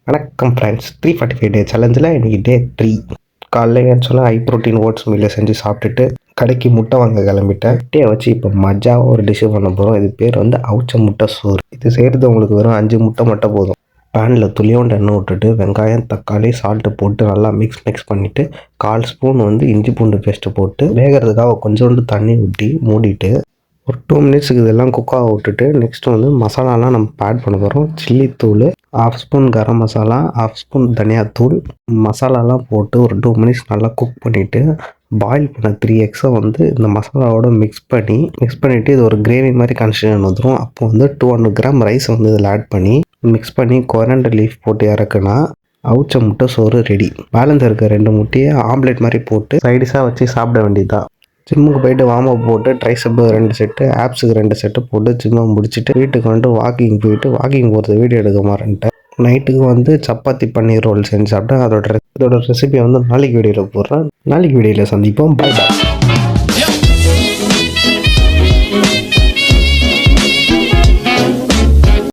வணக்கம் ஃப்ரெண்ட்ஸ், 345 டே சேலஞ்சில் இன்றைக்கி டே 3. காலைல ஏன்னு ஹை ப்ரோட்டீன் ஓட்ஸ் மீலை செஞ்சு சாப்பிட்டுட்டு கடைக்கு முட்டை வாங்க கிளம்பிட்டேன். முட்டையை வச்சு இப்போ மஜாவாக ஒரு டிஷ்ஷு பண்ண போகிறோம். இது பேர் வந்து அவிச்ச முட்டை சோறு. இது செய்கிறது உங்களுக்கு வெறும் 5 முட்டை மட்டும் போதும். பேனில் துளியோண்டு எண்ணெய் விட்டுட்டு வெங்காயம், தக்காளி, சால்ட்டு போட்டு நல்லா மிக்ஸ் பண்ணிவிட்டு 1/4 ஸ்பூன் இஞ்சி பூண்டு பேஸ்ட்டு போட்டு வேகிறதுக்காக கொஞ்சோண்டு தண்ணி ஊற்றி மூடிட்டு ஒரு 2 மினிட்ஸுக்கு இதெல்லாம் குக்காக விட்டுட்டு நெக்ஸ்ட் மசாலாலாம் நம்ம ஆட் பண்ண போகிறோம். சில்லி தூள், 1/2 ஸ்பூன் கரம் மசாலா, 1/2 ஸ்பூன் தனியாத்தூள், மசாலாலாம் போட்டு ஒரு 2 மினிட்ஸ் நல்லா குக் பண்ணிவிட்டு பாயில் பண்ண 3 எக்ஸை இந்த மசாலாவோட மிக்ஸ் பண்ணிவிட்டு இது ஒரு கிரேவி மாதிரி கன்சிஸ்டன்ட் வந்துடும். அப்போ 200 கிராம் ரைஸ் இதில் ஆட் பண்ணி மிக்ஸ் பண்ணி கொரியாண்டர் லீஃப் போட்டு இறக்குனா அவிச்ச முட்டை சோறு ரெடி. பேலன்ஸ் இருக்க 2 முட்டையை ஆம்லேட் மாதிரி போட்டு சைடிஷாக வச்சு சாப்பிட வேண்டியதுதான். ஜிம்முக்கு போயிட்டு வார்ம் அப் போட்டு ட்ரைசப்பு 2 செட்டு, ஆப்ஸுக்கு 2 செட்டு போட்டு ஜிம்மை முடிச்சுட்டு வீட்டுக்கு வாக்கிங் போகிறது வீடியோ எடுக்க மாட்டேன்ட்டேன். நைட்டுக்கு சப்பாத்தி பன்னீர் ரோல் செஞ்சு சாப்பிட்டேன். இதோட ரெசிபியை நாளைக்கு வீடியோவில் போடுறேன். நாளைக்கு வீடியோவில் சந்திப்போம். Bye bye.